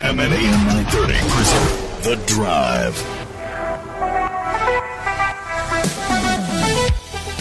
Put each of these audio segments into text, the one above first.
FM and AM 930 present The Drive.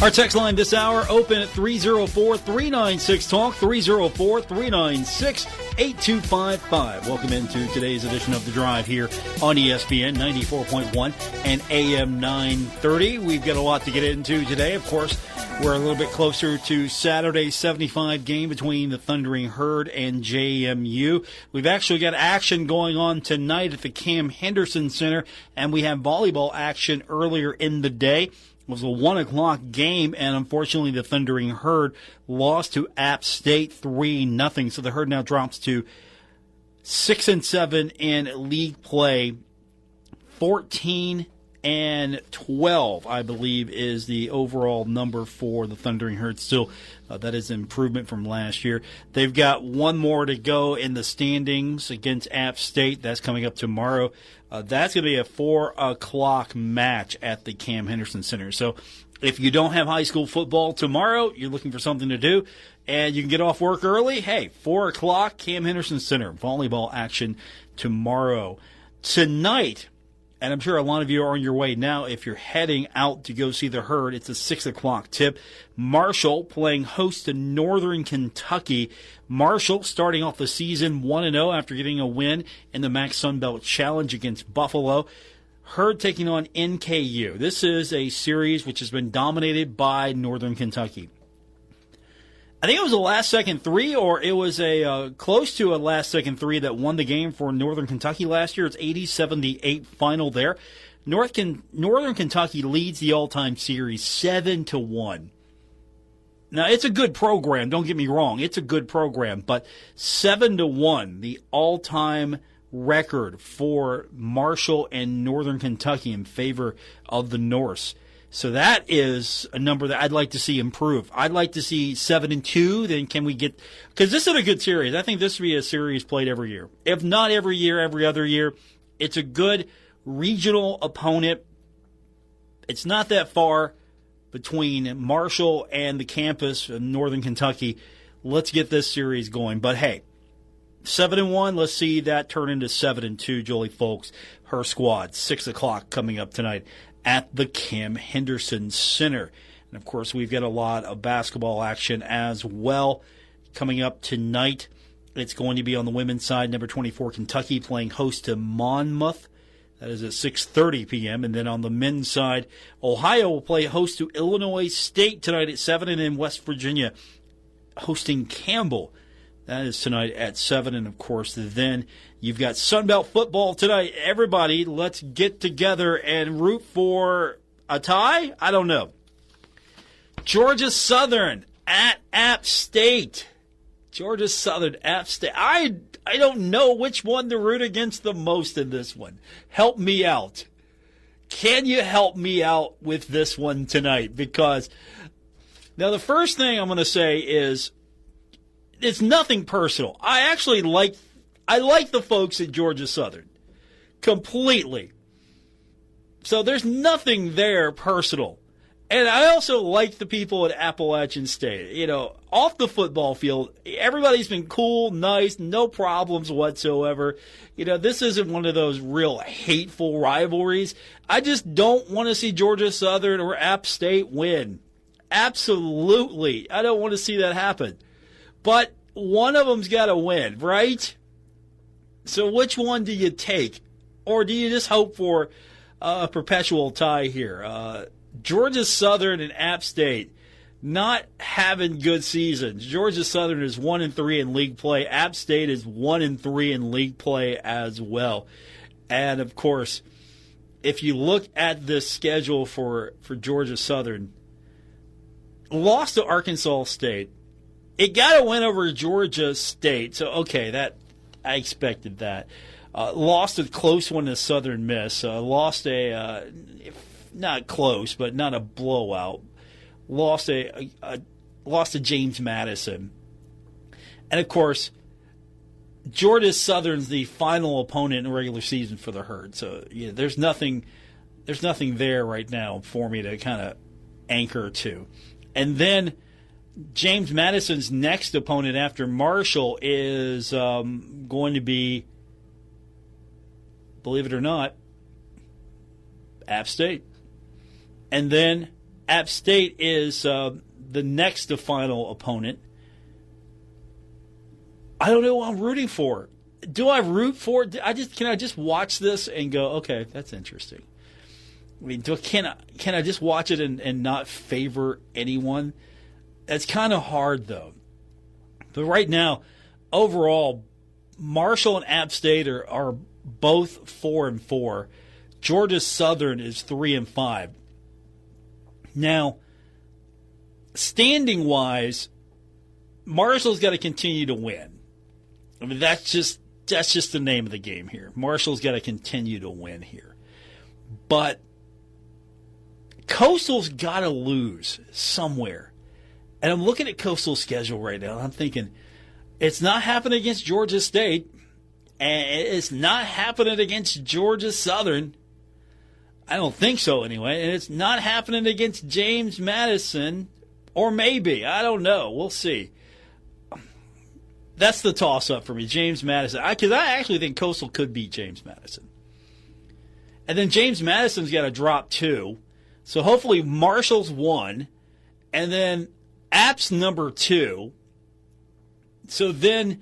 Our text line this hour open at 304-396-TALK, 304-396-8255. Welcome into today's edition of The Drive here on ESPN 94.1 and AM 930. We've got a lot to get into today. Of course, we're a little bit closer to Saturday's 75 game between the Thundering Herd and JMU. We've actually got action going on tonight at the Cam Henderson Center, and we have volleyball action earlier in the day. It was a 1 o'clock game, and unfortunately the Thundering Herd lost to App State 3-0. So the Herd now drops to 6-7 in league play. 14-12, I believe, is the overall number for the Thundering Herd. Still, that is an improvement from last year. They've got one more to go in the standings against App State. That's coming up tomorrow. That's going to be a 4 o'clock match at the Cam Henderson Center. So if you don't have high school football tomorrow, you're looking for something to do, and you can get off work early, hey, 4 o'clock, Cam Henderson Center, volleyball action tomorrow. Tonight, and I'm sure a lot of you are on your way now, if you're heading out to go see the Herd, it's a 6 o'clock tip. Marshall playing host to Northern Kentucky. Marshall starting off the season 1-0 after getting a win in the MAC Sun Belt Challenge against Buffalo. Herd taking on NKU. This is a series which has been dominated by Northern Kentucky. I think it was a last-second three, or it was a close to a last-second three that won the game for Northern Kentucky last year. It's 80-78 final there. Northern Kentucky leads the all-time series 7-1. Now, it's a good program, don't get me wrong. It's a good program, but 7-1, the all-time record for Marshall and Northern Kentucky in favor of the Norse. So that is a number that I'd like to see improve. I'd like to see 7-2. Then can we get – because this is a good series. I think this would be a series played every year. If not every year, every other year. It's a good regional opponent. It's not that far between Marshall and the campus in Northern Kentucky. Let's get this series going. But, hey, 7-1, let's see that turn into 7-2, Jolie Folks, her squad. 6 o'clock coming up tonight at the Cam Henderson Center. And, of course, we've got a lot of basketball action as well coming up tonight. It's going to be on the women's side, number 24 Kentucky playing host to Monmouth. That is at 6:30 p.m. And then on the men's side, Ohio will play host to Illinois State tonight at 7, and then West Virginia hosting Campbell. That is tonight at 7, and, of course, then you've got Sunbelt football tonight. Everybody, let's get together and root for a tie? I don't know. Georgia Southern at App State. Georgia Southern, App State. I don't know which one to root against the most in this one. Help me out. Can you help me out with this one tonight? Because now the first thing I'm going to say is it's nothing personal. I like the folks at Georgia Southern completely. So there's nothing there personal. And I also like the people at Appalachian State. You know, off the football field, everybody's been cool, nice, no problems whatsoever. You know, this isn't one of those real hateful rivalries. I just don't want to see Georgia Southern or App State win. Absolutely. I don't want to see that happen. But one of them's got to win, right? So which one do you take? Or do you just hope for a perpetual tie here? Georgia Southern and App State not having good seasons. Georgia Southern is 1-3 in league play. App State is 1-3 in league play as well. And, of course, if you look at this schedule for Georgia Southern, lost to Arkansas State. It got a win over Georgia State. So, okay, that I expected that. Lost a close one to Southern Miss. Lost a not close, but not a blowout. Lost to James Madison. And, of course, Georgia Southern's the final opponent in the regular season for the Herd. So, yeah, there's nothing there right now for me to kind of anchor to. And then James Madison's next opponent after Marshall is going to be believe it or not, App State. And then App State is the next to final opponent. I don't know what I'm rooting for. Do I root for it? Can I just watch this and go, okay, that's interesting? I mean, can I just watch it and not favor anyone? That's kind of hard, though. But right now, overall, Marshall and App State are both 4-4. Georgia Southern is 3-5. Now, standing-wise, Marshall's got to continue to win. I mean, that's just the name of the game here. Marshall's got to continue to win here. But Coastal's got to lose somewhere. And I'm looking at Coastal's schedule right now, and I'm thinking, it's not happening against Georgia State, and it's not happening against Georgia Southern. I don't think so anyway. And it's not happening against James Madison, or maybe. I don't know. We'll see. That's the toss-up for me, James Madison. Because I actually think Coastal could beat James Madison. And then James Madison's got to drop 2. So hopefully Marshall's 1. And then App's number 2. So then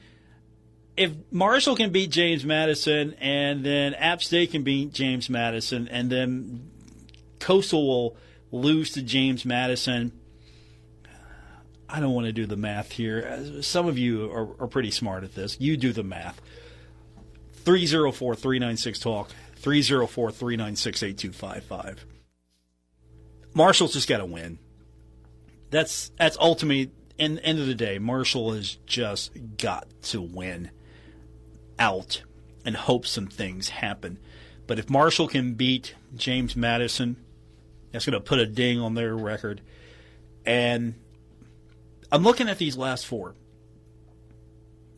if Marshall can beat James Madison, and then App State can beat James Madison, and then Coastal will lose to James Madison, I don't want to do the math here. Some of you are pretty smart at this. You do the math. 304-396-TALK, 304-396-8255. Marshall's just got to win. That's ultimately, in the end of the day, Marshall has just got to win out and hope some things happen. But if Marshall can beat James Madison, that's going to put a ding on their record. And I'm looking at these last 4.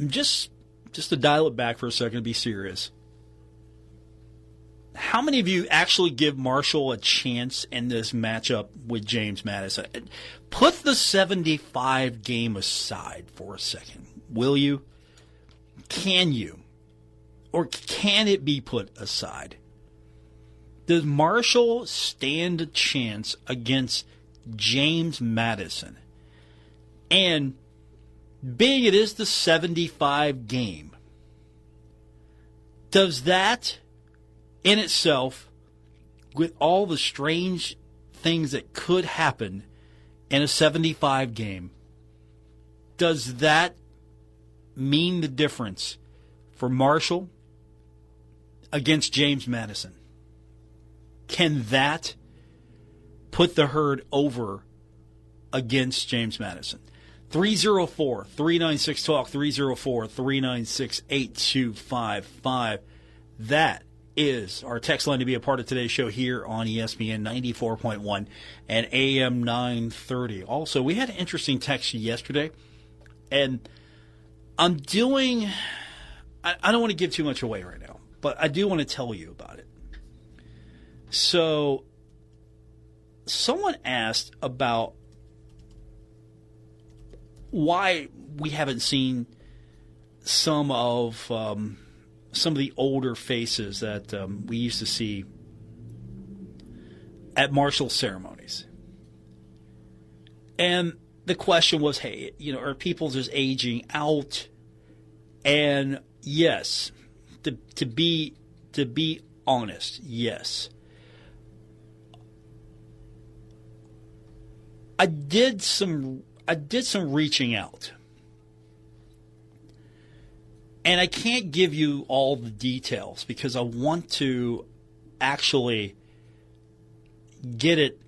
Just to dial it back for a second, to be serious. How many of you actually give Marshall a chance in this matchup with James Madison? Put the 75 game aside for a second, will you? Can you? Or can it be put aside? Does Marshall stand a chance against James Madison? And being it is the 75 game, does that in itself, with all the strange things that could happen in a 75 game, does that mean the difference for Marshall against James Madison? Can that put the herd over against James Madison? 304-396-TALK, 304-396-8255. That is our text line to be a part of today's show here on ESPN 94.1 and AM 930. Also, we had an interesting text yesterday, and I don't want to give too much away right now, but I do want to tell you about it. So, someone asked about why we haven't seen some of the older faces that we used to see at Marshall ceremonies. And the question was, hey, are people just aging out? And yes, to be honest, yes. I did some reaching out. And I can't give you all the details because I want to actually get it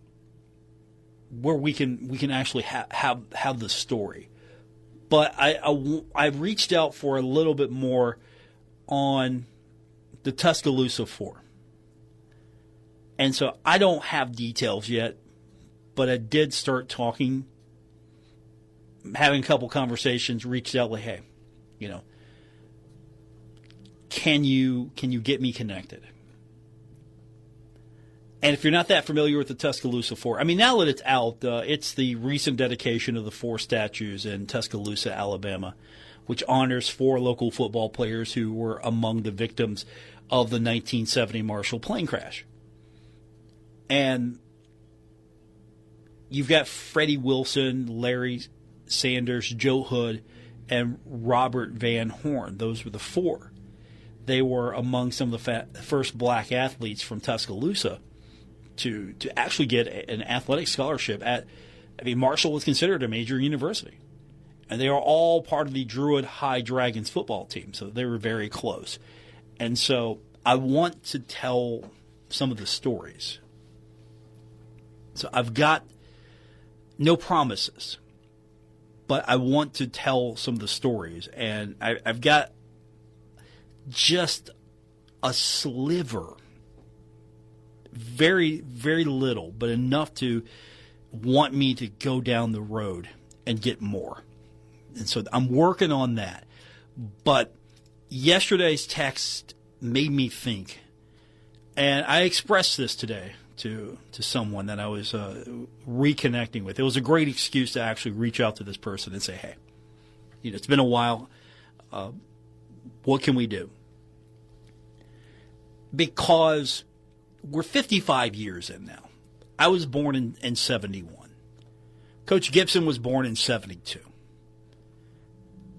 where we can actually have the story. But I reached out for a little bit more on the Tuscaloosa 4. And so I don't have details yet, but I did start talking, having a couple conversations, reached out like, hey, can you get me connected? And if you're not that familiar with the Tuscaloosa 4, I mean, now that it's out, it's the recent dedication of the 4 statues in Tuscaloosa, Alabama, which honors 4 local football players who were among the victims of the 1970 Marshall plane crash. And you've got Freddie Wilson, Larry Sanders, Joe Hood, and Robert Van Horn. Those were the 4. They were among some of the first black athletes from Tuscaloosa to actually get an athletic scholarship Marshall was considered a major university. And they are all part of the Druid High Dragons football team, so they were very close. And so I want to tell some of the stories. So I've got no promises, but I want to tell some of the stories. And I've got just a sliver, very, very little, but enough to want me to go down the road and get more. And so I'm working on that. But yesterday's text made me think, and I expressed this today to someone that I was reconnecting with. It was a great excuse to actually reach out to this person and say, hey, it's been a while. What can we do? Because we're 55 years in now. I was born in 71. Coach Gibson was born in 72.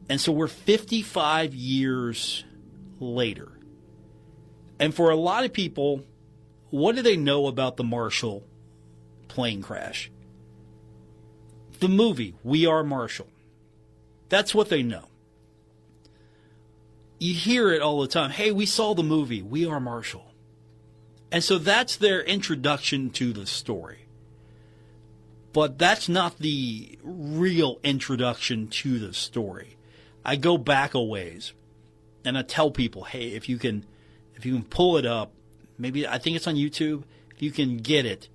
And so we're 55 years later. And for a lot of people, what do they know about the Marshall plane crash? The movie, We Are Marshall. That's what they know. You hear it all the time. Hey, we saw the movie, We Are Marshall. And so that's their introduction to the story. But that's not the real introduction to the story. I go back a ways and I tell people, hey, if you can pull it up, maybe I think it's on YouTube, if you can get it,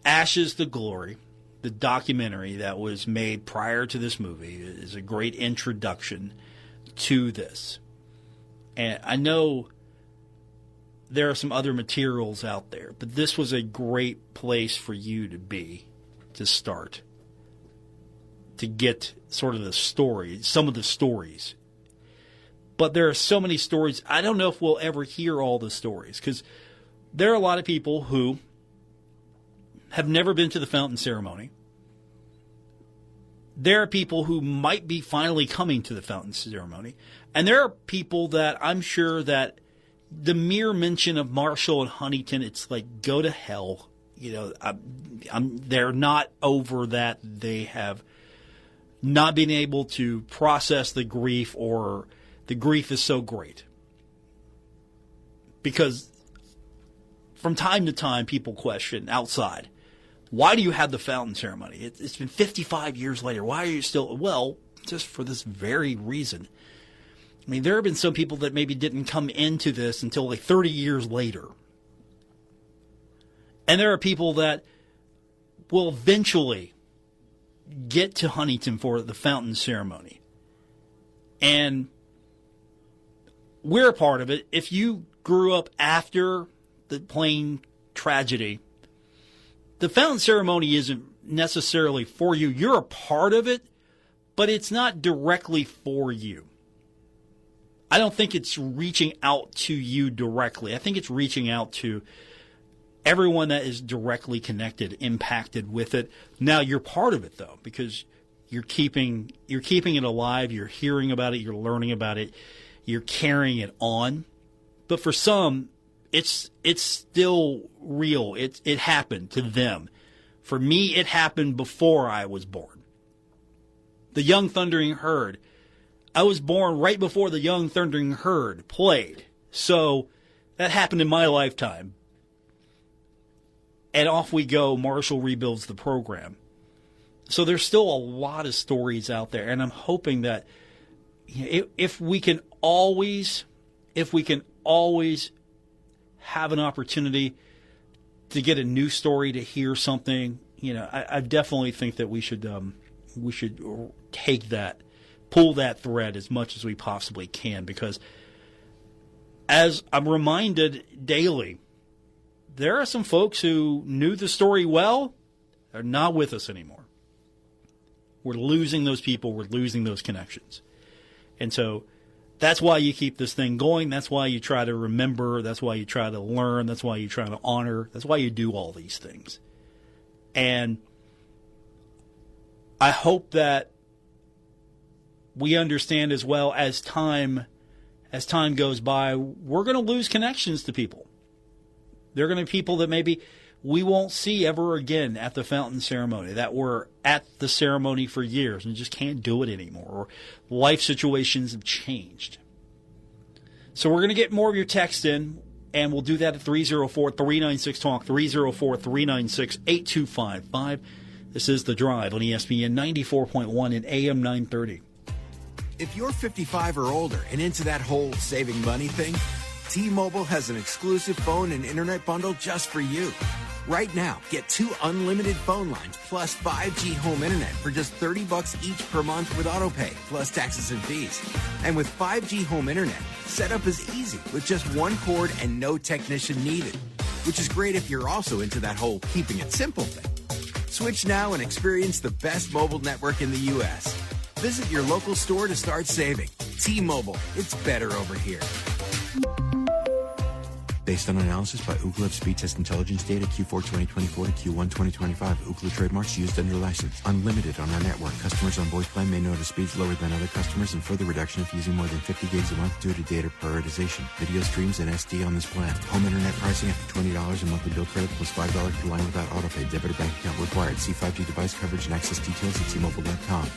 Ashes to Glory, the documentary that was made prior to this movie, is a great introduction to this. And I know there are some other materials out there, but this was a great place for you to be, to start, to get sort of the story, some of the stories. But there are so many stories. I don't know if we'll ever hear all the stories, because there are a lot of people who have never been to the fountain ceremony. There are people who might be finally coming to the fountain ceremony. And there are people that I'm sure that the mere mention of Marshall and Huntington, it's like, go to hell. They're not over that. They have not been able to process the grief, or the grief is so great. Because from time to time, people question outside, why do you have the fountain ceremony? It's been 55 years later. Why are you still? Well, just for this very reason. I mean, there have been some people that maybe didn't come into this until like 30 years later. And there are people that will eventually get to Huntington for the fountain ceremony. And we're a part of it. If you grew up after the plane tragedy, the fountain ceremony isn't necessarily for you. You're a part of it, but it's not directly for you. I don't think it's reaching out to you directly. I think it's reaching out to everyone that is directly connected, impacted with it. Now you're part of it though, because you're keeping it alive. You're hearing about it. You're learning about it. You're carrying it on. But for some, it's still real. It happened to them. For me, it happened before I was born. The Young Thundering Herd. I was born right before the Young Thundering Herd played. So that happened in my lifetime. And off we go. Marshall rebuilds the program. So there's still a lot of stories out there. And I'm hoping that if we can always have an opportunity to get a new story, to hear something, I definitely think that we should take that, pull that thread as much as we possibly can, because as I'm reminded daily, there are some folks who knew the story well, are not with us anymore. We're losing those people. We're losing those connections. And so that's why you keep this thing going. That's why you try to remember. That's why you try to learn. That's why you try to honor. That's why you do all these things. And I hope that we understand as well as time goes by, we're going to lose connections to people. There are going to be people that maybe we won't see ever again at the fountain ceremony, that were at the ceremony for years and just can't do it anymore, or life situations have changed. So we're going to get more of your text in, and we'll do that at 304-396-TALK, 304-396-8255. This is The Drive on ESPN 94.1 and AM 930. If you're 55 or older and into that whole saving money thing, T-Mobile has an exclusive phone and internet bundle just for you. Right now, get 2 unlimited phone lines plus 5G home internet for just $30 each per month with autopay, plus taxes and fees. And with 5G home internet, setup is easy with just one cord and no technician needed, which is great if you're also into that whole keeping it simple thing. Switch now and experience the best mobile network in the U.S. Visit your local store to start saving. T-Mobile, it's better over here. Based on analysis by Ookla of speed test intelligence data Q4 2024 to Q1 2025. Ookla trademarks used under license. Unlimited on our network. Customers on voice plan may notice speeds lower than other customers and further reduction if using more than 50 gigs a month due to data prioritization. Video streams and SD on this plan. Home internet pricing after $20 a monthly bill credit plus $5 per line without autopay. Debit or bank account required. See 5G device coverage and access details at T-Mobile.com.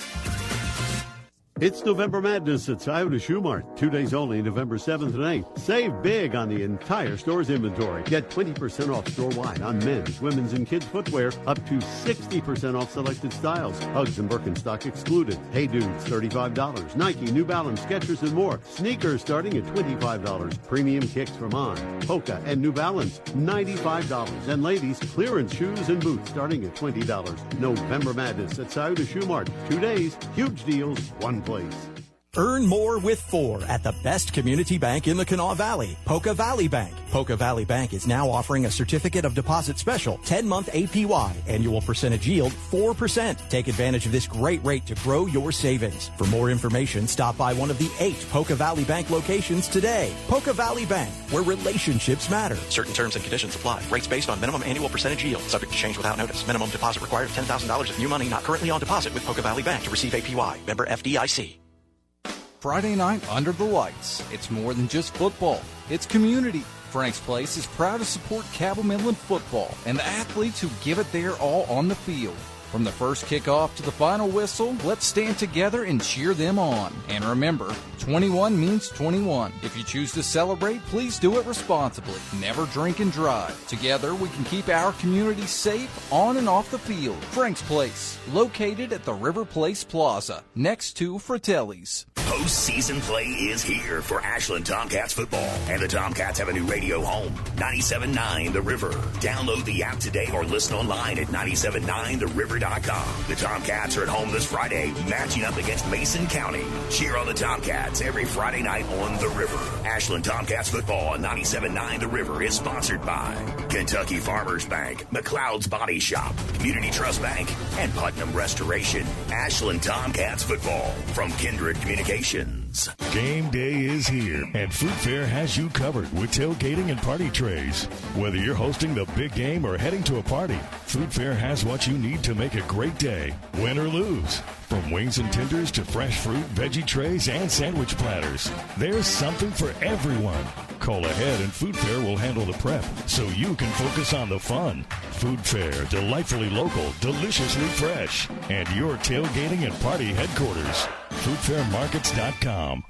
It's November Madness at Scioto Shoe Mart. 2 days only, November 7th and 8th. Save big on the entire store's inventory. Get 20% off store-wide on men's, women's, and kids' footwear. Up to 60% off selected styles. Uggs and Birkenstock excluded. Hey Dudes, $35. Nike, New Balance, Skechers, and more. Sneakers starting at $25. Premium kicks from On, Hoka, and New Balance, $95. And ladies, clearance shoes and boots starting at $20. November Madness at Scioto Shoe Mart. 2 days, huge deals, one place. Earn more with 4 at the best community bank in the Kanawha Valley, Poca Valley Bank. Poca Valley Bank is now offering a certificate of deposit special, 10-month APY, annual percentage yield 4%. Take advantage of this great rate to grow your savings. For more information, stop by one of the 8 Poca Valley Bank locations today. Poca Valley Bank, where relationships matter. Certain terms and conditions apply. Rates based on minimum annual percentage yield, subject to change without notice. Minimum deposit required of $10,000 of new money not currently on deposit with Poca Valley Bank to receive APY. Member FDIC. Friday night under the lights. It's more than just football. It's community. Frank's Place is proud to support Cabell Midland football and the athletes who give it their all on the field. From the first kickoff to the final whistle, let's stand together and cheer them on. And remember, 21 means 21. If you choose to celebrate, please do it responsibly. Never drink and drive. Together, we can keep our community safe on and off the field. Frank's Place, located at the River Place Plaza, next to Fratelli's. Postseason play is here for Ashland Tomcats football, and the Tomcats have a new radio home, 97.9 The River. Download the app today or listen online at 979theriver.com. The Tomcats are at home this Friday, matching up against Mason County. Cheer on the Tomcats every Friday night on The River. Ashland Tomcats football on 97.9 The River is sponsored by Kentucky Farmers Bank, McLeod's Body Shop, Community Trust Bank, and Putnam Restoration. Ashland Tomcats football from Kindred Communications. Game day is here, and Food Fair has you covered with tailgating and party trays. Whether you're hosting the big game or heading to a party, Food Fair has what you need to make a great day, win or lose. From wings and tenders to fresh fruit, veggie trays, and sandwich platters, there's something for everyone. Call ahead and Food Fair will handle the prep so you can focus on the fun. Food Fair, delightfully local, deliciously fresh, and your tailgating and party headquarters. FoodFairMarkets.com.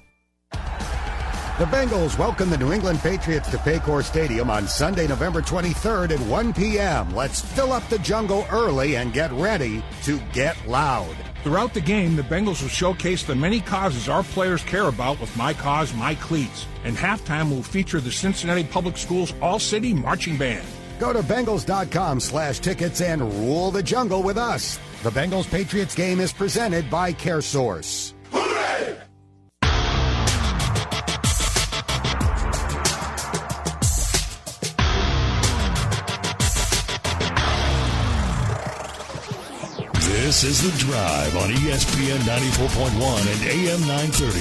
The Bengals welcome the New England Patriots to Paycor Stadium on Sunday, November 23rd at 1 p.m. Let's fill up the jungle early and get ready to get loud. Throughout the game, the Bengals will showcase the many causes our players care about with My Cause, My Cleats. And halftime will feature the Cincinnati Public Schools All-City Marching Band. Go to Bengals.com/tickets and rule the jungle with us. The Bengals-Patriots game is presented by CareSource. Hooray! This is The Drive on ESPN 94.1 and AM 930.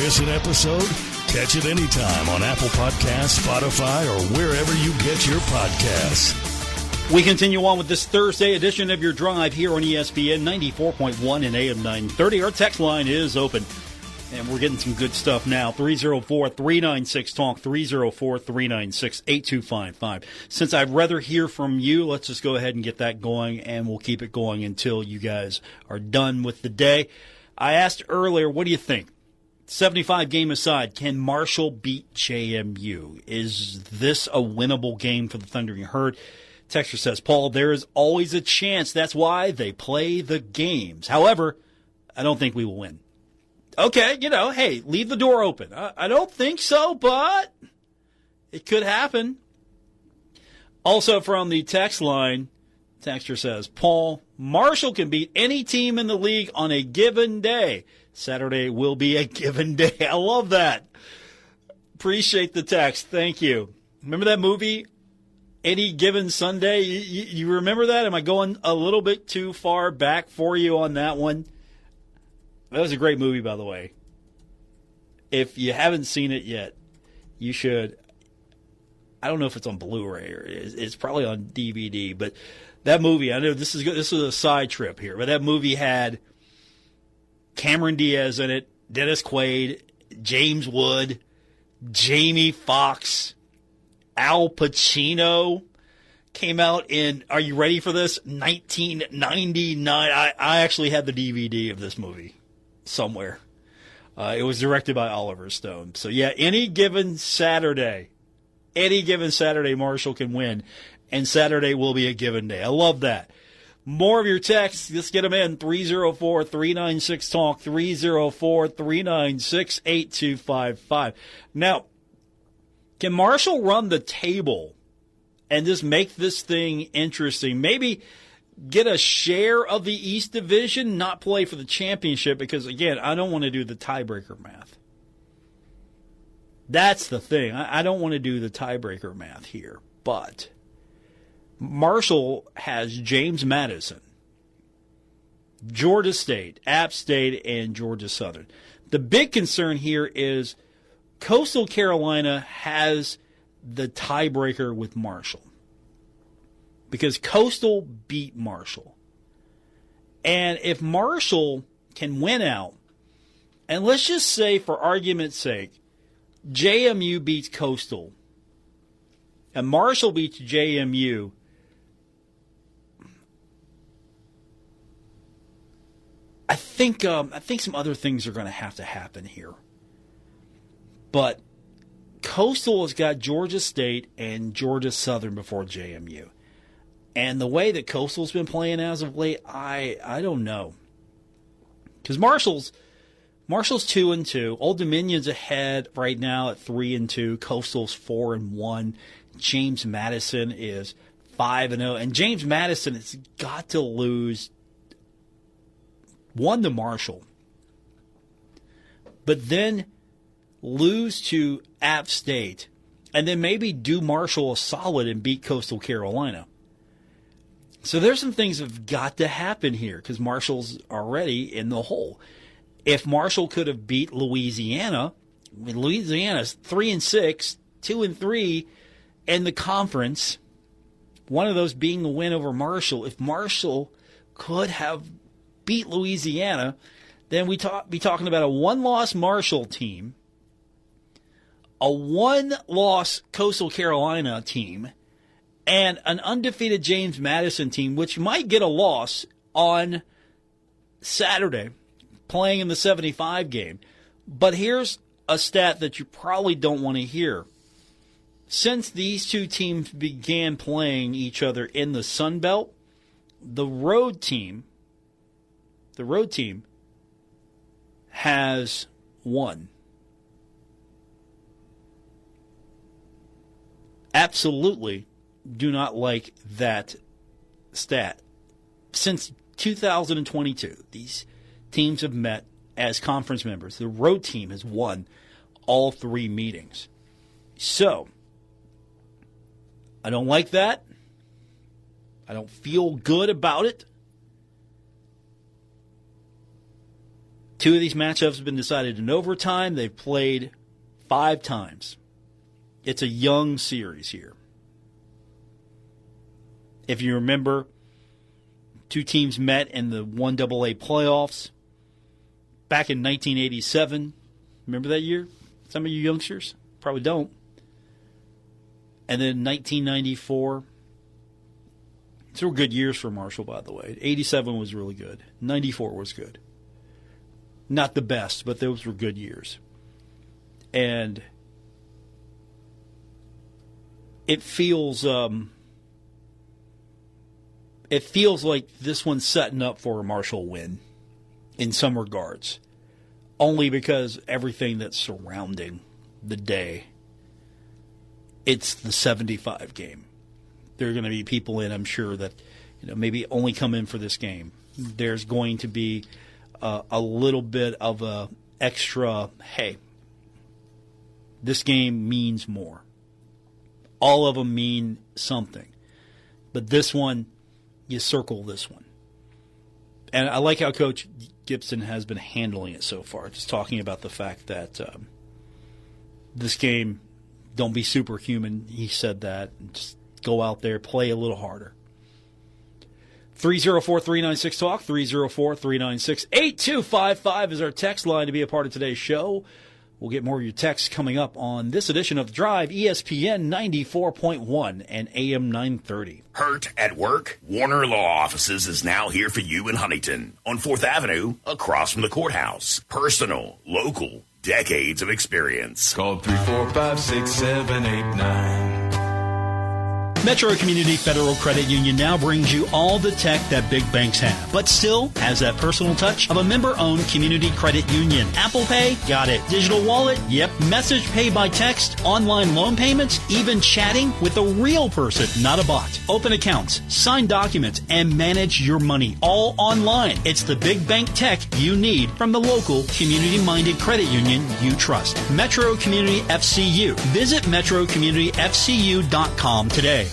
Miss an episode? Catch it anytime on Apple Podcasts, Spotify, or wherever you get your podcasts. We continue on with this Thursday edition of Your Drive here on ESPN 94.1 and AM 930. Our text line is open, and we're getting some good stuff now. 304-396-TALK, 304-396-8255. Since I'd rather hear from you, let's just go ahead and get that going, and we'll keep it going until you guys are done with the day. I asked earlier, what do you think? 75 game aside, can Marshall beat JMU? Is this a winnable game for the Thundering Herd? Texter says, Paul, there is always a chance. That's why they play the games. However, I don't think we will win. Okay, hey, leave the door open. I don't think so, but it could happen. Also from the text line, texter says, Paul, Marshall can beat any team in the league on a given day. Saturday will be a given day. I love that. Appreciate the text. Thank you. Remember that movie, Any Given Sunday? You remember that? Am I going a little bit too far back for you on that one? That was a great movie, by the way. If you haven't seen it yet, you should. I don't know if it's on Blu-ray or it's probably on DVD, but that movie, I know this is a side trip here, but that movie had Cameron Diaz in it, Dennis Quaid, James Wood, Jamie Foxx, Al Pacino. Came out in, are you ready for this? 1999. I actually had the DVD of this movie somewhere. It was directed by Oliver Stone. So, yeah, any given Saturday, Marshall can win, and Saturday will be a given day. I love that. More of your texts. Let's get them in. 304-396-TALK, 304-396-8255. Now, can Marshall run the table and just make this thing interesting? Maybe get a share of the East Division, not play for the championship, because, again, I don't want to do the tiebreaker math. That's the thing. I don't want to do the tiebreaker math here. But Marshall has James Madison, Georgia State, App State, and Georgia Southern. The big concern here is Coastal Carolina has the tiebreaker with Marshall, because Coastal beat Marshall. And if Marshall can win out, and let's just say for argument's sake, JMU beats Coastal, and Marshall beats JMU, I think some other things are going to happen here. But Coastal has got Georgia State and Georgia Southern before JMU. And the way that Coastal's been playing as of late, I don't know. Because Marshall's 2-2. Old Dominion's ahead right now at 3-2. Coastal's 4-1. James Madison is 5-0. And James Madison has got to lose 1 to Marshall, but then lose to App State, and then maybe do Marshall a solid and beat Coastal Carolina. So there's some things that have got to happen here, because Marshall's already in the hole. If Marshall could have beat Louisiana, Louisiana's 3-6, 2-3 in the conference, one of those being the win over Marshall. If Marshall could have beat Louisiana, then we'd be talking about a one-loss Marshall team, a one-loss Coastal Carolina team, and an undefeated James Madison team, which might get a loss on Saturday, playing in the 75 game. But here's a stat that you probably don't want to hear. Since these two teams began playing each other in the Sun Belt, the road team has won. Absolutely do not like that stat. Since 2022, these teams have met as conference members. The road team has won all 3 meetings. So, I don't like that. I don't feel good about it. 2 of these matchups have been decided in overtime. They've played 5 times. It's a young series here. If you remember, 2 teams met in the 1AA playoffs back in 1987. Remember that year? Some of you youngsters probably don't. And then 1994. These were good years for Marshall, by the way. 87 was really good. 94 was good. Not the best, but those were good years. And it feels like this one's setting up for a Marshall win in some regards. Only because everything that's surrounding the day. It's the 75 game. There are going to be people in, I'm sure, that maybe only come in for this game. There's going to be a little bit of a extra, hey, this game means more. All of them mean something. But this one, you circle this one. And I like how Coach Gibson has been handling it so far, just talking about the fact that this game, don't be superhuman. He said that. Just go out there, play a little harder. 304-396-TALK, 304-396-8255 is our text line to be a part of today's show. We'll get more of your texts coming up on this edition of The Drive, ESPN 94.1 and AM 930. Hurt at work? Warner Law Offices is now here for you in Huntington on 4th Avenue, across from the courthouse. Personal, local, decades of experience. Call 345-6789. Metro Community Federal Credit Union now brings you all the tech that big banks have, but still has that personal touch of a member-owned community credit union. Apple Pay? Got it. Digital wallet? Yep. Message pay by text, online loan payments, even chatting with a real person, not a bot. Open accounts, sign documents, and manage your money all online. It's the big bank tech you need from the local community-minded credit union you trust. Metro Community FCU. Visit metrocommunityfcu.com today.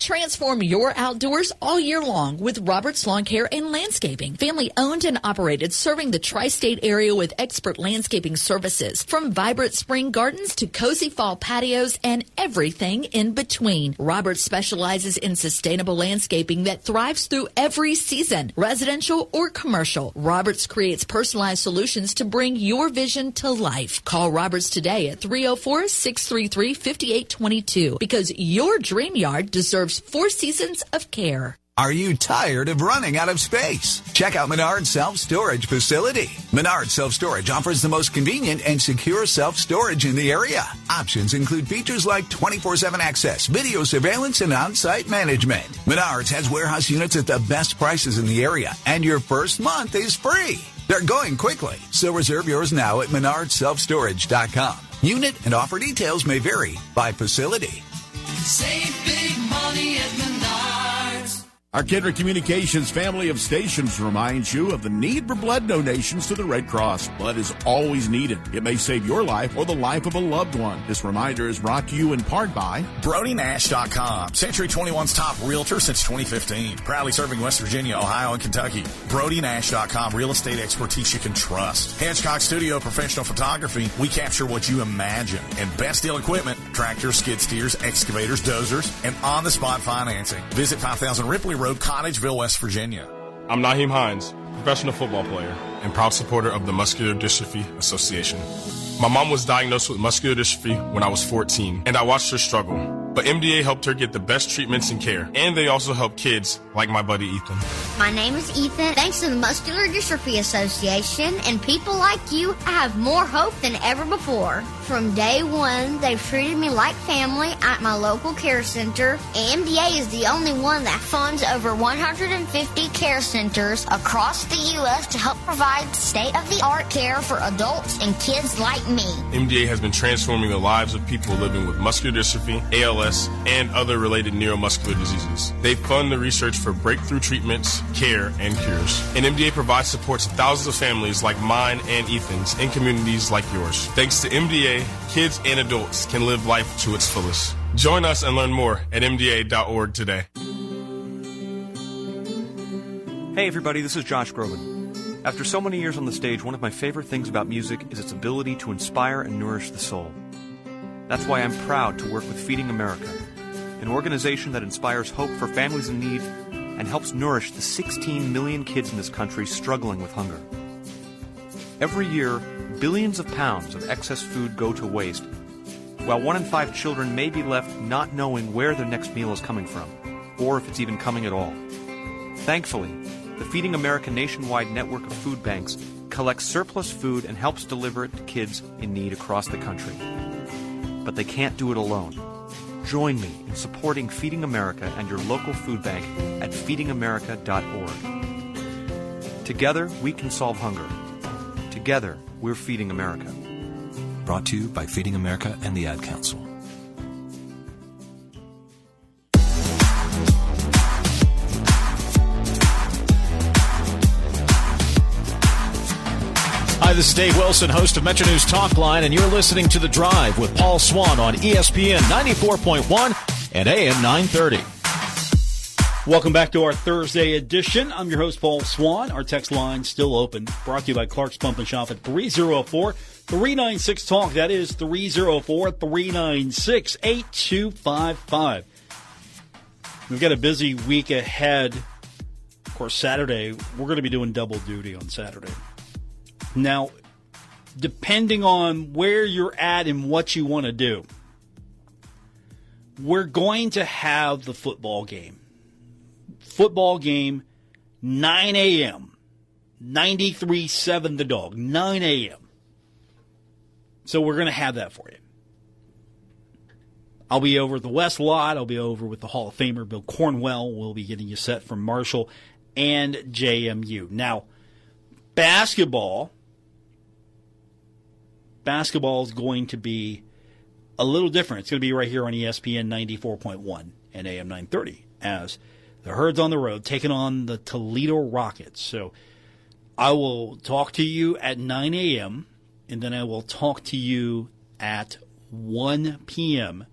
Transform your outdoors all year long with Roberts Lawn Care and Landscaping. Family owned and operated, serving the tri-state area with expert landscaping services. From vibrant spring gardens to cozy fall patios and everything in between. Roberts specializes in sustainable landscaping that thrives through every season, residential or commercial. Roberts creates personalized solutions to bring your vision to life. Call Roberts today at 304-633-5822 because your dream yard deserves 4 seasons of care. Are you tired of running out of space? Check out Menard's Self-Storage Facility. Menard's Self-Storage offers the most convenient and secure self-storage in the area. Options include features like 24/7 access, video surveillance, and on-site management. Menard's has warehouse units at the best prices in the area, and your first month is free. They're going quickly, so reserve yours now at menardsselfstorage.com. Unit and offer details may vary by facility. Save big money at Menards. Our Kendrick Communications family of stations reminds you of the need for blood donations to the Red Cross. Blood is always needed. It may save your life or the life of a loved one. This reminder is brought to you in part by BrodyNash.com, Century 21's top realtor since 2015. Proudly serving West Virginia, Ohio, and Kentucky. BrodyNash.com, real estate expertise you can trust. Hedgecock Studio Professional Photography, we capture what you imagine. And Best Deal Equipment, tractors, skid steers, excavators, dozers, and on-the-spot financing. Visit 5000 Ripley Road, Cottageville, West Virginia. I'm Naheem Hines, professional football player and proud supporter of the Muscular Dystrophy Association. My mom was diagnosed with muscular dystrophy when I was 14, and I watched her struggle. But MDA helped her get the best treatments and care, and they also help kids like my buddy Ethan. My name is Ethan. Thanks to the Muscular Dystrophy Association and people like you, I have more hope than ever before. From day one, they've treated me like family at my local care center. MDA is the only one that funds over 150 care centers across the U.S. to help provide state-of-the-art care for adults and kids like me. MDA has been transforming the lives of people living with muscular dystrophy, ALS, and other related neuromuscular diseases. They fund the research for breakthrough treatments, care, and cures. And MDA provides support to thousands of families like mine and Ethan's in communities like yours. Thanks to MDA, kids and adults can live life to its fullest. Join us and learn more at MDA.org today. Hey everybody, this is Josh Groban. After so many years on the stage, one of my favorite things about music is its ability to inspire and nourish the soul. That's why I'm proud to work with Feeding America, an organization that inspires hope for families in need and helps nourish the 16 million kids in this country struggling with hunger. Every year, billions of pounds of excess food go to waste, while 1 in 5 children may be left not knowing where their next meal is coming from, or if it's even coming at all. Thankfully, the Feeding America nationwide network of food banks collects surplus food and helps deliver it to kids in need across the country. But they can't do it alone. Join me in supporting Feeding America and your local food bank at feedingamerica.org. Together, we can solve hunger. Together, we're Feeding America. Brought to you by Feeding America and the Ad Council. Hi, this is Dave Wilson, host of Metro News Talkline, and you're listening to The Drive with Paul Swann on ESPN 94.1 and AM 930. Welcome back to our Thursday edition. I'm your host, Paul Swann. Our text line still open. Brought to you by Clark's Pump and Shop at 304-396-TALK. That is 304-396-8255. We've got a busy week ahead. Of course, Saturday, we're going to be doing double duty on Saturday. Now, depending on where you're at and what you want to do, we're going to have the football game. Football game, 9 a.m. 93.7 The Dog, 9 a.m. So we're going to have that for you. I'll be over at the West Lot. I'll be over with the Hall of Famer Bill Cornwell. We'll be getting you set from Marshall and JMU. Now, basketball is going to be a little different. It's going to be right here on ESPN 94.1 and AM 930 as the Herd's on the road taking on the Toledo Rockets. So I will talk to you at 9 a.m. and then I will talk to you at 1 p.m.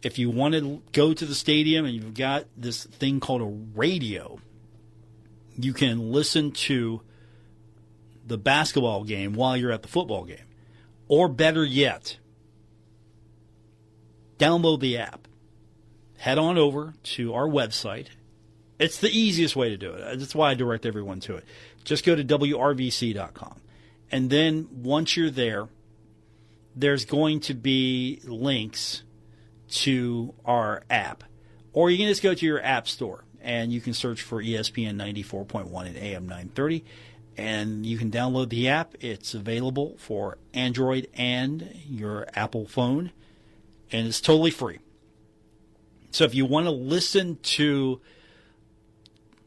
If you want to go to the stadium and you've got this thing called a radio, you can listen to the basketball game while you're at the football game. Or better yet, download the app. Head on over to our website. It's the easiest way to do it. That's why I direct everyone to it. Just go to WRVC.com. And then once you're there, there's going to be links to our app. Or you can just go to your app store and you can search for ESPN 94.1 and AM 930. And you can download the app. It's available for Android and your Apple phone. And it's totally free. So if you want to listen to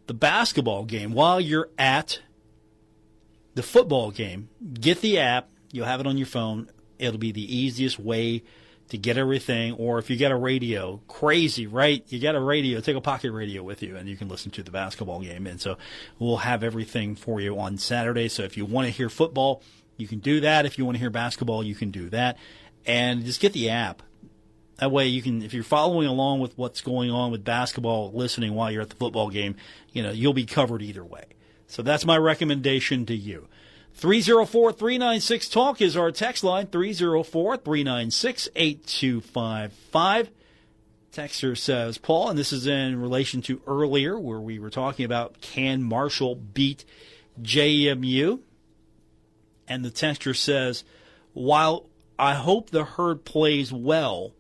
the basketball game while you're at the football game, get the app. You'll have it on your phone. It'll be the easiest way to get everything. Or if you got a radio, crazy, right? You got a radio, take a pocket radio with you, and you can listen to the basketball game. And so we'll have everything for you on Saturday. So if you want to hear football, you can do that. If you want to hear basketball, you can do that. And just get the app. That way you can, if you're following along with what's going on with basketball, listening while you're at the football game, you'll be covered either way. So that's my recommendation to you. 304-396-TALK is our text line, 304-396-8255. Texter says, Paul, and this is in relation to earlier where we were talking about can Marshall beat JMU? And the texter says, while I hope the Herd plays well,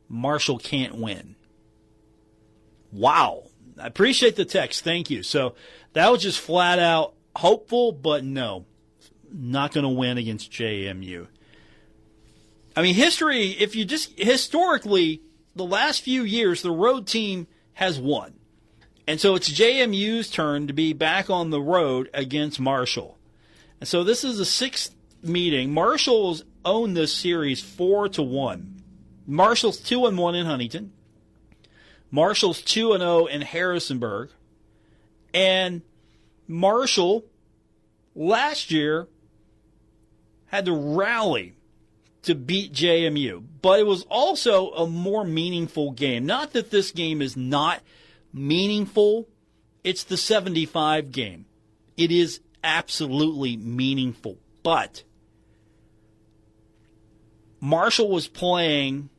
Marshall can't win. Wow. I appreciate the text. Thank you. So that was just flat out hopeful, but no. Not going to win against JMU. I mean, historically, the last few years, the road team has won. And so it's JMU's turn to be back on the road against Marshall. And so this is the sixth meeting. Marshall's owned this series 4-1. Marshall's 2-1 in Huntington. Marshall's 2-0 in Harrisonburg. And Marshall last year had to rally to beat JMU. But it was also a more meaningful game. Not that this game is not meaningful. It's the 75 game. It is absolutely meaningful. But Marshall was playing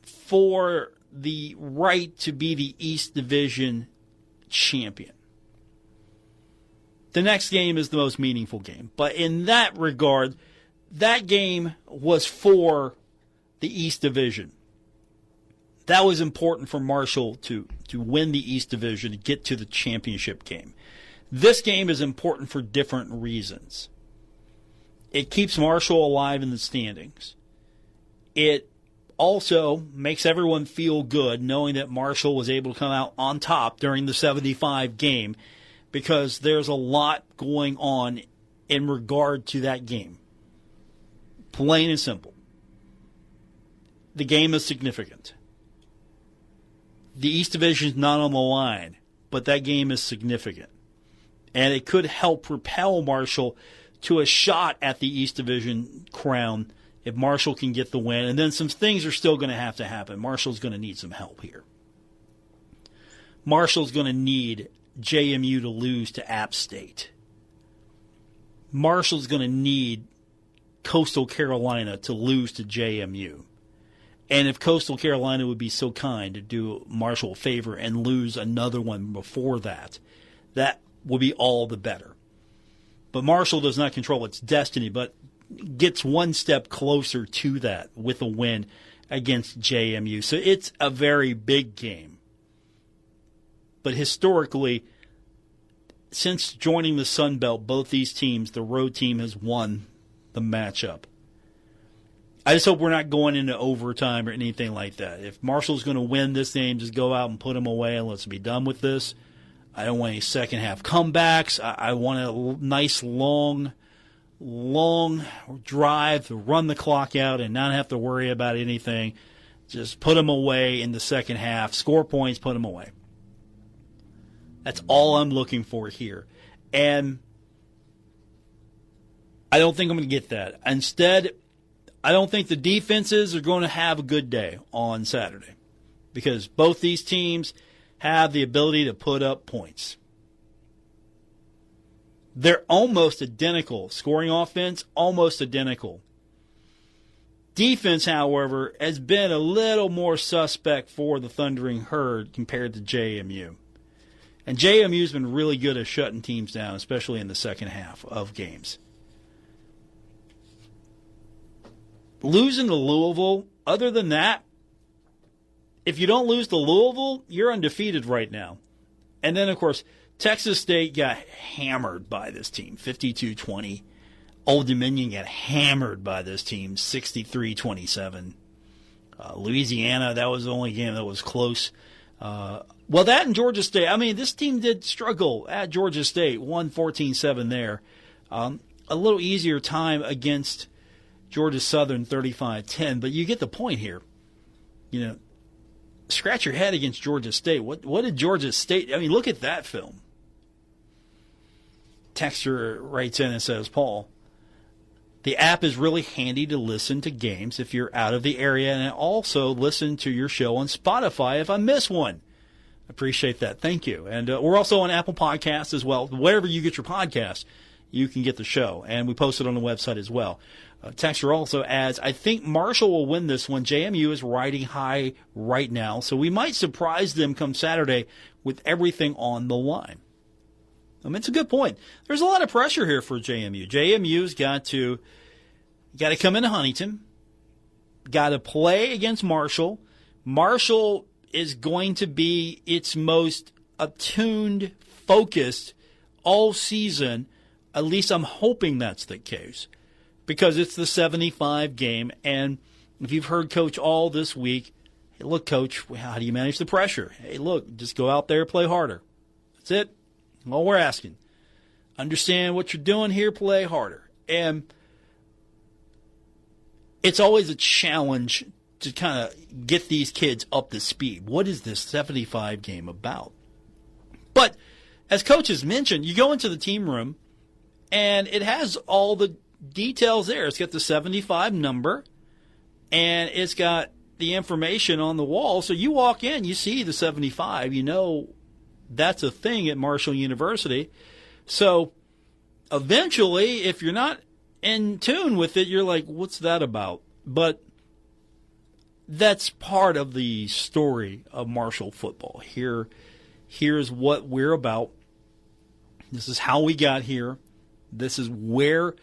for the right to be the East Division champion. The next game is the most meaningful game. But in that regard, that game was for the East Division. That was important for Marshall to win the East Division, to get to the championship game. This game is important for different reasons. It keeps Marshall alive in the standings. It also makes everyone feel good knowing that Marshall was able to come out on top during the 75 game, because there's a lot going on in regard to that game. Plain and simple. The game is significant. The East Division is not on the line, but that game is significant. And it could help propel Marshall to a shot at the East Division crown if Marshall can get the win. And then some things are still going to have to happen. Marshall's going to need some help here. Marshall's going to need JMU to lose to App State. Marshall's going to need Coastal Carolina to lose to JMU. And if Coastal Carolina would be so kind to do Marshall a favor and lose another one before that, that would be all the better. But Marshall does not control its destiny, but gets one step closer to that with a win against JMU. So it's a very big game. But historically, since joining the Sun Belt, both these teams, the road team has won the matchup. I just hope we're not going into overtime or anything like that. If Marshall's going to win this game, just go out and put them away and let's be done with this. I don't want any second half comebacks. I want a nice long drive to run the clock out and not have to worry about anything. Just put them away in the second half. Score points, put them away. That's all I'm looking for here. And I don't think I'm going to get that. Instead, I don't think the defenses are going to have a good day on Saturday, because both these teams have the ability to put up points. They're almost identical. Scoring offense, almost identical. Defense, however, has been a little more suspect for the Thundering Herd compared to JMU. And JMU's been really good at shutting teams down, especially in the second half of games. Losing to Louisville, other than that, if you don't lose to Louisville, you're undefeated right now. And then, of course, Texas State got hammered by this team, 52-20. Old Dominion got hammered by this team, 63-27. Louisiana, that was the only game that was close. Well, that and Georgia State. I mean, this team did struggle at Georgia State, won 14-7 there. A little easier time against Georgia Southern, 35-10. But you get the point here. You know, scratch your head against Georgia State. What did Georgia State – I mean, look at that film. Texter writes in and says, Paul, the app is really handy to listen to games if you're out of the area, and also listen to your show on Spotify if I miss one. Appreciate that. Thank you. And we're also on Apple Podcasts as well. Wherever you get your podcasts, you can get the show. And we post it on the website as well. Texter also adds, I think Marshall will win this one. JMU is riding high right now, so we might surprise them come Saturday with everything on the line. I mean, it's a good point. There's a lot of pressure here for JMU. JMU's got to come into Huntington, got to play against Marshall. Marshall is going to be its most attuned, focused all season. At least I'm hoping that's the case, because it's the 75 game. And if you've heard Coach all this week, hey, look, Coach, how do you manage the pressure? Hey, look, just go out there, play harder. That's it. All we're asking. Understand what you're doing here, play harder. And it's always a challenge to kind of get these kids up to speed. What is this 75 game about? But as Coach has mentioned, you go into the team room, and it has all the details there. It's got the 75 number, and it's got the information on the wall. So you walk in, you see the 75, you know that's a thing at Marshall University. So eventually, if you're not in tune with it, you're like, what's that about? But that's part of the story of Marshall football. Here's what we're about. This is how we got here. This is where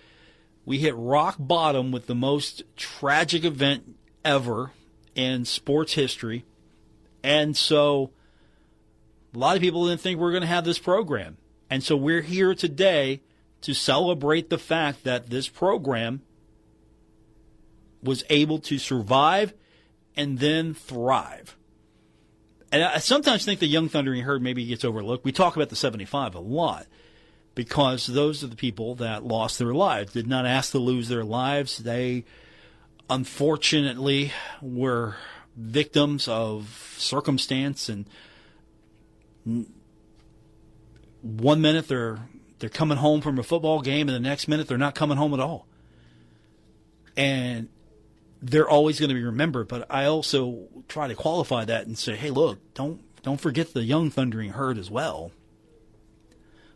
we hit rock bottom with the most tragic event ever in sports history. And so a lot of people didn't think we were going to have this program. And so we're here today to celebrate the fact that this program was able to survive and then thrive. And I sometimes think the Young Thundering Herd maybe gets overlooked. We talk about the 75 a lot because those are the people that lost their lives, did not ask to lose their lives. They, unfortunately, were victims of circumstance, and 1 minute they're coming home from a football game, and the next minute they're not coming home at all. And they're always going to be remembered. But I also try to qualify that and say, hey, look, don't forget the Young Thundering Herd as well.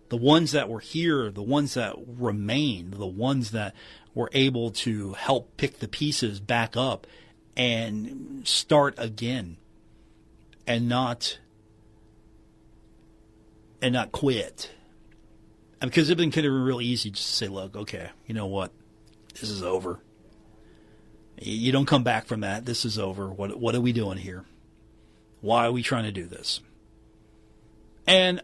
The ones that were here, the ones that remained, the ones that were able to help pick the pieces back up and start again and not quit. And because it could have been really easy just to say, look, okay, you know what? This is over. You don't come back from that. This is over. What are we doing here? Why are we trying to do this? And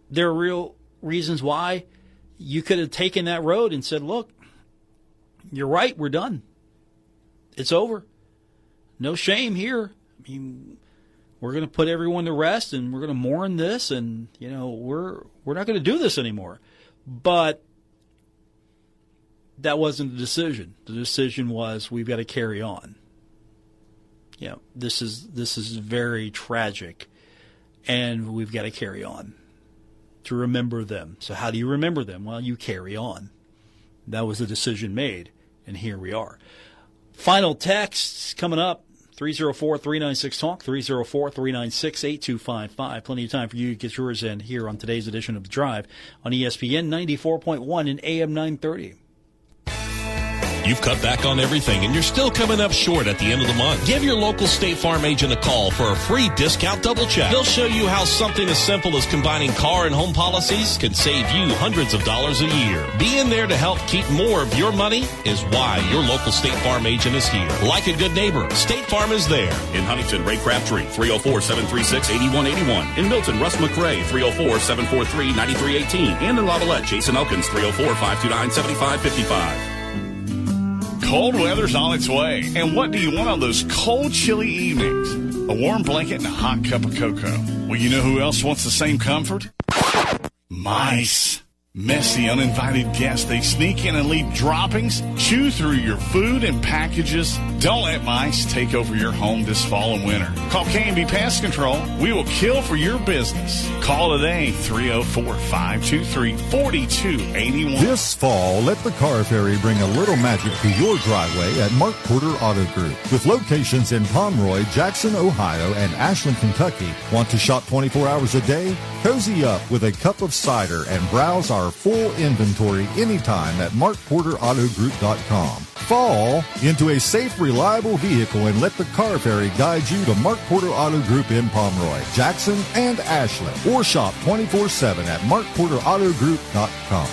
there are real reasons why you could have taken that road and said, look, you're right, we're done. It's over. No shame here. I mean, we're going to put everyone to rest and we're going to mourn this, and we're not going to do this anymore. But that wasn't the decision. The decision was we've got to carry on. This is very tragic, and we've got to carry on to remember them. So how do you remember them? Well, you carry on. That was the decision made, and here we are. Final texts coming up, 304-396-TALK, 304-396-8255. Plenty of time for you to get yours in here on today's edition of The Drive on ESPN 94.1 and AM 930. You've cut back on everything and you're still coming up short at the end of the month. Give your local State Farm agent a call for a free discount double check. They'll show you how something as simple as combining car and home policies can save you hundreds of dollars a year. Being there to help keep more of your money is why your local State Farm agent is here. Like a good neighbor, State Farm is there. In Huntington, Ray Crabtree, 304-736-8181. In Milton, Russ McRae, 304-743-9318. And in Lavallette, Jason Elkins, 304-529-7555. Cold weather's on its way, and what do you want on those cold, chilly evenings? A warm blanket and a hot cup of cocoa. Well, you know who else wants the same comfort? Mice. Messy, uninvited guests. They sneak in and leave droppings, chew through your food and packages. Don't let mice take over your home this fall and winter. Call K&B Pest Control. We will kill for your business. Call today, 304-523-4281. This fall, let the Car Ferry bring a little magic to your driveway at Mark Porter Auto Group. With locations in Pomeroy, Jackson, Ohio, and Ashland, Kentucky. Want to shop 24 hours a day? Cozy up with a cup of cider and browse our full inventory anytime at markporterautogroup.com. Fall into a safe, reliable vehicle and let the Car Ferry guide you to Mark Porter Auto Group in Pomeroy, Jackson, and Ashland. Or shop 24/7 at markporterautogroup.com.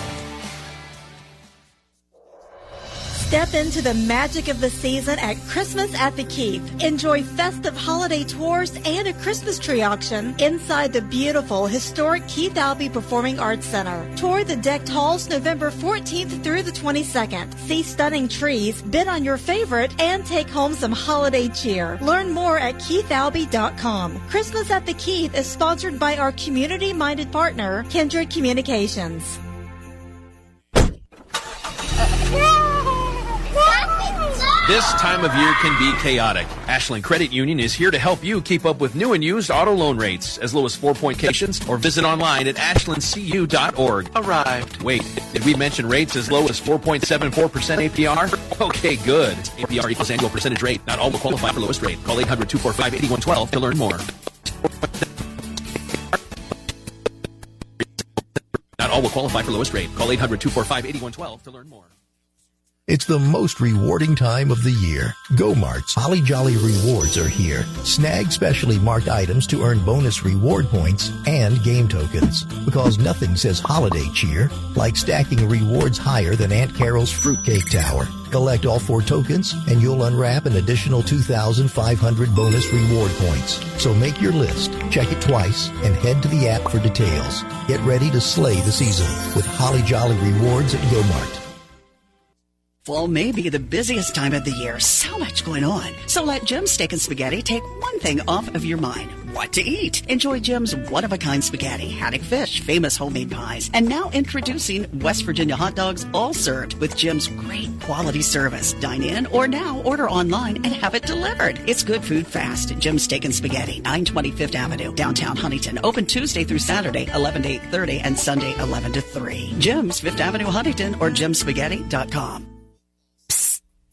Step into the magic of the season at Christmas at the Keith. Enjoy festive holiday tours and a Christmas tree auction inside the beautiful historic Keith Albee Performing Arts Center. Tour the decked halls November 14th through the 22nd. See stunning trees, bid on your favorite, and take home some holiday cheer. Learn more at keithalbee.com. Christmas at the Keith is sponsored by our community-minded partner, Kindred Communications. This time of year can be chaotic. Ashland Credit Union is here to help you keep up with new and used auto loan rates as low as 4-point locations, or visit online at ashlandcu.org. Arrived. Wait, did we mention rates as low as 4.74% APR? Okay, good. APR equals annual percentage rate. Not all will qualify for lowest rate. Call 800-245-8112 to learn more. Not all will qualify for lowest rate. Call 800-245-8112 to learn more. It's the most rewarding time of the year. Go-Mart's Holly Jolly Rewards are here. Snag specially marked items to earn bonus reward points and game tokens. Because nothing says holiday cheer like stacking rewards higher than Aunt Carol's Fruitcake Tower. Collect all 4 tokens and you'll unwrap an additional 2,500 bonus reward points. So make your list, check it twice, and head to the app for details. Get ready to slay the season with Holly Jolly Rewards at Go-Mart. Fall may be the busiest time of the year. So much going on. So let Jim's Steak and Spaghetti take one thing off of your mind. What to eat. Enjoy Jim's one-of-a-kind spaghetti, haddock fish, famous homemade pies, and now introducing West Virginia hot dogs, all served with Jim's great quality service. Dine in or now order online and have it delivered. It's good food fast at Jim's Steak and Spaghetti, 920 Fifth Avenue, downtown Huntington. Open Tuesday through Saturday, 11 to 8:30, and Sunday, 11 to 3. Jim's, Fifth Avenue, Huntington, or jimspaghetti.com.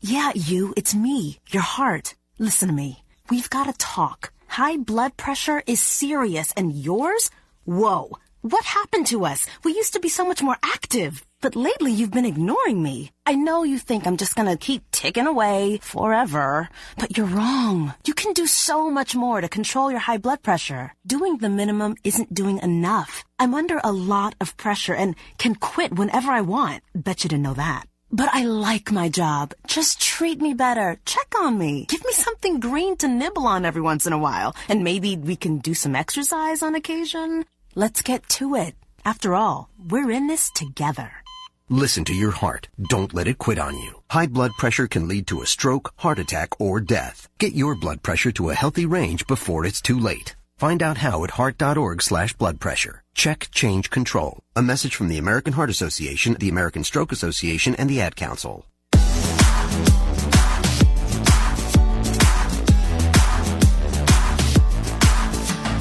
Yeah, it's me, your heart. Listen to me. We've got to talk. High blood pressure is serious, and yours? Whoa. What happened to us? We used to be so much more active. But lately you've been ignoring me. I know you think I'm just gonna keep ticking away forever, but you're wrong. You can do so much more to control your high blood pressure. Doing the minimum isn't doing enough. I'm under a lot of pressure and can quit whenever I want. Bet you didn't know that. But I like my job. Just treat me better. Check on me. Give me something green to nibble on every once in a while. And maybe we can do some exercise on occasion. Let's get to it. After all, we're in this together. Listen to your heart. Don't let it quit on you. High blood pressure can lead to a stroke, heart attack, or death. Get your blood pressure to a healthy range before it's too late. Find out how at heart.org/blood pressure. Check, change, control. A message from the American Heart Association, the American Stroke Association, and the Ad Council.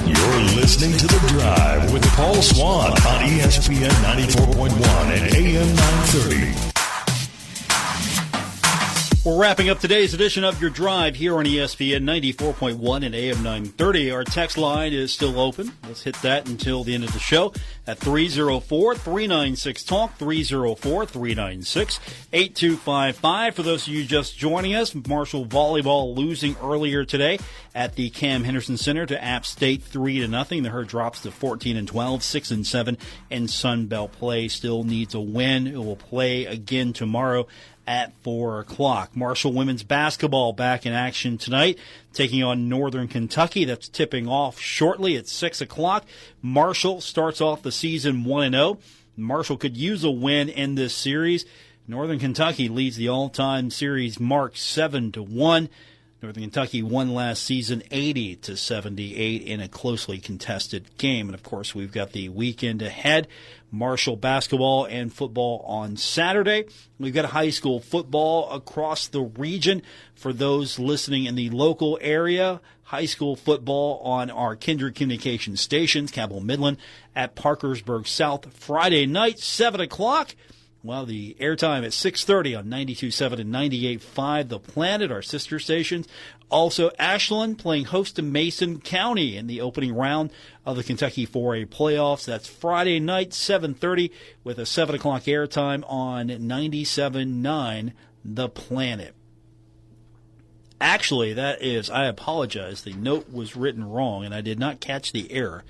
You're listening to The Drive with Paul Swann on ESPN 94.1 and AM 930. We're wrapping up today's edition of Your Drive here on ESPN 94.1 and AM 930. Our text line is still open. Let's hit that until the end of the show at 304-396-TALK, 304-396-8255. For those of you just joining us, Marshall Volleyball losing earlier today at the Cam Henderson Center to App State 3-0. The herd drops to 14-12, 6-7, and Sunbelt play still needs a win. It will play again tomorrow at 4 o'clock. Marshall women's basketball back in action tonight, taking on Northern Kentucky. That's tipping off shortly at 6 o'clock. Marshall starts off the season 1-0. Marshall could use a win in this series. Northern Kentucky leads the all-time series mark 7-1. Northern Kentucky won last season 80-78 in a closely contested game. And, of course, we've got the weekend ahead. Marshall basketball and football on Saturday. We've got high school football across the region. For those listening in the local area, high school football on our Kindred Communications stations, Capital Midland at Parkersburg South, Friday night, 7 o'clock. Well, the airtime at 6:30 on 92.7 and 98.5, The Planet, our sister stations. Also, Ashland playing host to Mason County in the opening round of the Kentucky 4A playoffs. That's Friday night, 7:30, with a 7 o'clock airtime on 97.9, The Planet. Actually, that is, I apologize, the note was written wrong, and I did not catch the error.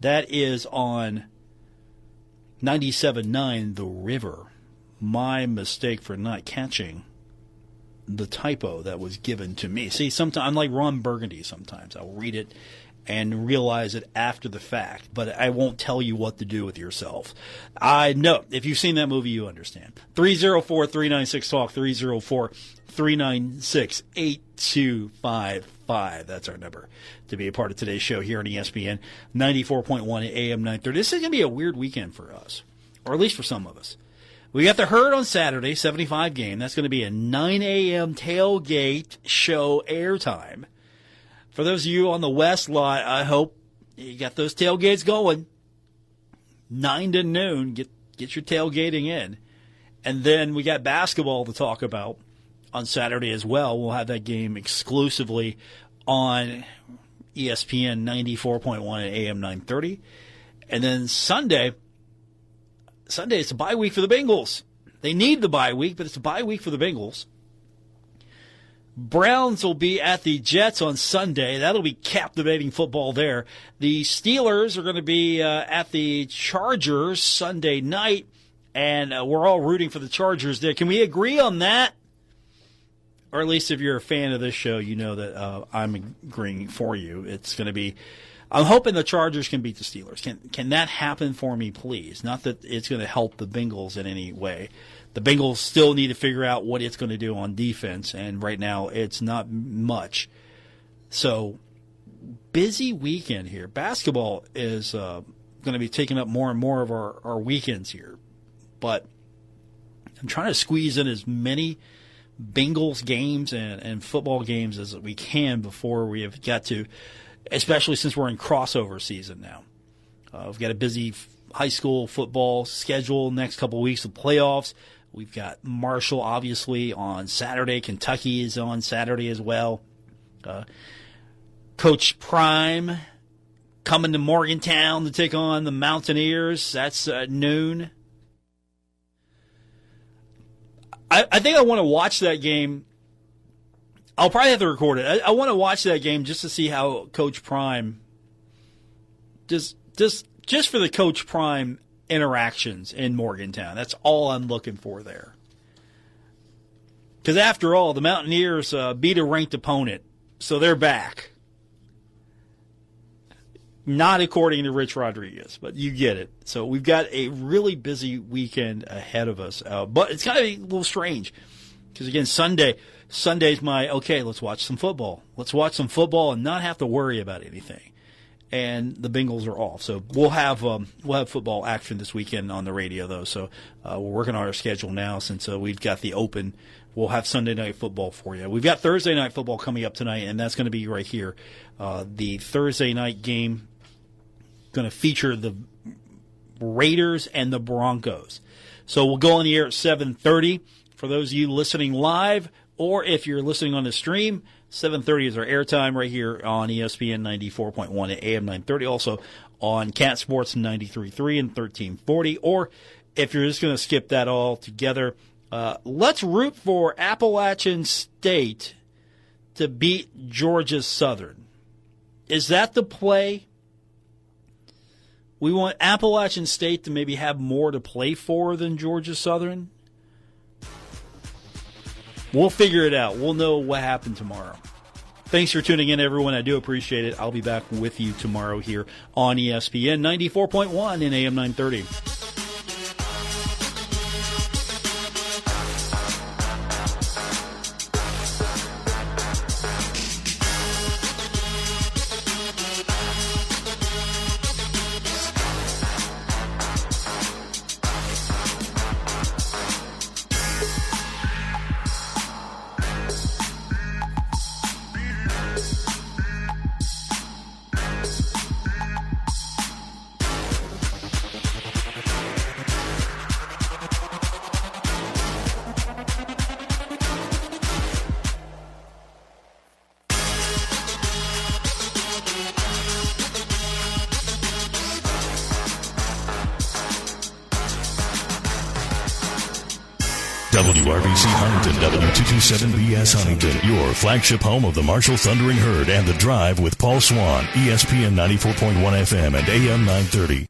That is on 97.9 The River. My mistake for not catching the typo that was given to me. See, sometimes I'm like Ron Burgundy sometimes. I'll read it and realize it after the fact, but I won't tell you what to do with yourself. I know. If you've seen that movie, you understand. 304-396-TALK, 304-396-8255. That's our number to be a part of today's show here on ESPN 94.1 at AM 930. This is going to be a weird weekend for us, or at least for some of us. We got the herd on Saturday, 75 game. That's going to be a 9 a.m. tailgate show airtime. For those of you on the west lot, I hope you got those tailgates going. 9 to noon, get your tailgating in. And then we got basketball to talk about on Saturday as well. We'll have that game exclusively on ESPN 94.1 at AM 930. And then Sunday, Sunday, it's a bye week for the Bengals. They need the bye week, but it's a bye week for the Bengals. Browns will be at the Jets on Sunday. That'll be captivating football there. The Steelers are going to be at the Chargers Sunday night, and we're all rooting for the Chargers there. Can we agree on that? Or at least if you're a fan of this show, you know that I'm agreeing for you. It's going to be – I'm hoping the Chargers can beat the Steelers. Can that happen for me, please? Not that it's going to help the Bengals in any way. The Bengals still need to figure out what it's going to do on defense, and right now it's not much. So, busy weekend here. Basketball is going to be taking up more and more of our weekends here. But I'm trying to squeeze in as many Bengals games and football games as we can before we have got to, especially since we're in crossover season now. We've got a busy high school football schedule next couple of weeks of playoffs. We've got Marshall, obviously, on Saturday. Kentucky is on Saturday as well. Coach Prime coming to Morgantown to take on the Mountaineers. That's noon. I think I want to watch that game. I'll probably have to record it. I want to watch that game just to see how Coach Prime, just for the Coach Prime interactions in Morgantown. That's all I'm looking for there. Because after all, the Mountaineers beat a ranked opponent, so they're back. Not according to Rich Rodriguez, but you get it. So we've got a really busy weekend ahead of us. But it's kind of a little strange. Because, again, Sunday's okay, let's watch some football. Let's watch some football and not have to worry about anything. And the Bengals are off. So we'll have football action this weekend on the radio, though. So we're working on our schedule now since we've got the open. We'll have Sunday night football for you. We've got Thursday night football coming up tonight, and that's going to be right here. The Thursday night game going to feature the Raiders and the Broncos. So we'll go on the air at 7:30 for those of you listening live, or if you're listening on the stream, 7:30 is our airtime right here on ESPN 94.1 at AM 930. Also on Cat Sports 93.3 and 1340. Or if you're just going to skip that all together, let's root for Appalachian State to beat Georgia Southern. Is that the play? We want Appalachian State to maybe have more to play for than Georgia Southern. We'll figure it out. We'll know what happened tomorrow. Thanks for tuning in, everyone. I do appreciate it. I'll be back with you tomorrow here on ESPN 94.1 in AM 930. WRBC Huntington, W227BS Huntington, your flagship home of the Marshall Thundering Herd and The Drive with Paul Swann, ESPN 94.1 FM and AM 930.